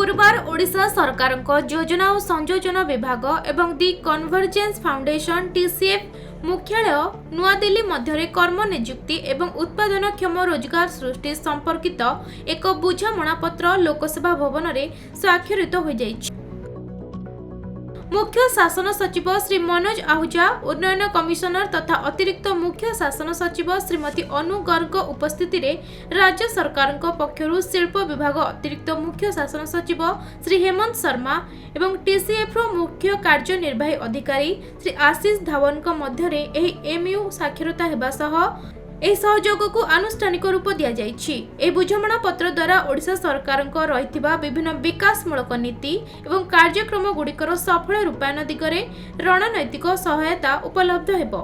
गुरुवार ओडिशा सरकार योजना और संयोजन विभाग एवं दि कन्वर्जेंस फाउंडेशन टीसीएफ मुख्यालय नुआदिल्ली मध्य कर्म नियुक्ति एवं उत्पादनक्षम रोजगार सृष्टि संपर्कित एक बुझामणा पत्र लोकसभा भवन में स्वाक्षरित हो जाइछि। मुख्य शासन सचिव श्री मनोज आहूजा, उन्नयन कमिशनर तथा अतिरिक्त मुख्य शासन सचिव श्रीमती अनु गर्ग उपस्थिति रे राज्य सरकार पक्षरु शिल्प विभाग अतिरिक्त मुख्य शासन सचिव श्री हेमंत शर्मा एवं टीसीएफ मुख्य कार्यनिर्वाही अधिकारी श्री आशीष धावन मध्य एमयू साक्षरता हेबा सह ଏହି ସହଯୋଗକୁ ଆନୁଷ୍ଠାନିକ ରୂପ ଦିଆଯାଇଛି। ଏହି ବୁଝାମଣା ପତ୍ର ଦ୍ୱାରା ଓଡ଼ିଶା ସରକାରଙ୍କ ରହିଥିବା ବିଭିନ୍ନ ବିକାଶମୂଳକ ନୀତି ଏବଂ କାର୍ଯ୍ୟକ୍ରମ ଗୁଡ଼ିକର ସଫଳ ରୂପାୟନ ଦିଗରେ ରଣନୈତିକ ସହାୟତା ଉପଲବ୍ଧ ହେବ।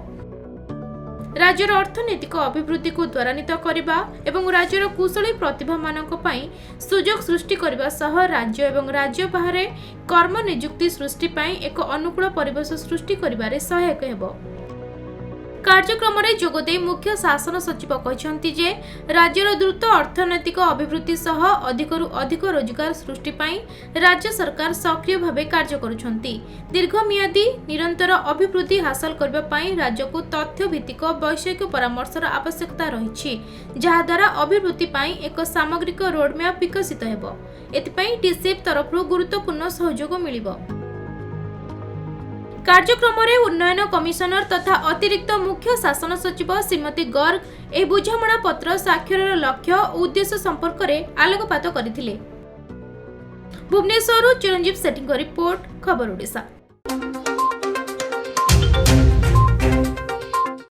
ରାଜ୍ୟର ଅର୍ଥନୈତିକ ଅଭିବୃଦ୍ଧିକୁ ତ୍ୱରାନ୍ୱିତ କରିବା ଏବଂ ରାଜ୍ୟର କୁଶଳୀ ପ୍ରତିଭାମାନଙ୍କ ପାଇଁ ସୁଯୋଗ ସୃଷ୍ଟି କରିବା ସହ ରାଜ୍ୟ ଏବଂ ରାଜ୍ୟ ବାହାରେ କର୍ମ ନିଯୁକ୍ତି ସୃଷ୍ଟି ପାଇଁ ଏକ ଅନୁକୂଳ ପରିବେଶ ସୃଷ୍ଟି କରିବାରେ ସହାୟକ ହେବ। कार्यक्रम में जोगदे मुख्य शासन सचिव कहते जे राज्यर द्रुत अर्थनैतिक अभिवृद्धि सह अधिकरु अधिक रोजगार सृष्टि पाई राज्य सरकार सक्रिय भाव कार्य करुछंती। दीर्घमियादी निरंतर अभिवृद्धि हासिल करबा पाई राज्य को तथ्य भित्तिक वैषयिक परामर्शर आवश्यकता रही, जहा द्वारा अभिवृद्धि पाई एक सामग्रिक रोडमैप विकसित हेबो। एथिपाई टीसीएफ तरफरु गुरुत्वपूर्ण सहयोग मिलिबो। कार्यक्रम में उन्नयन कमिशनर तथा अतिरिक्त मुख्य शासन सचिव श्रीमती गर्ग ए बुझामणा पत्र स्वाक्षर लक्ष्य और उद्देश्य संपर्क में आलोकपात करथिले। भुवनेश्वर चिरंजीव सेठी रिपोर्ट, खबर ओडिशा।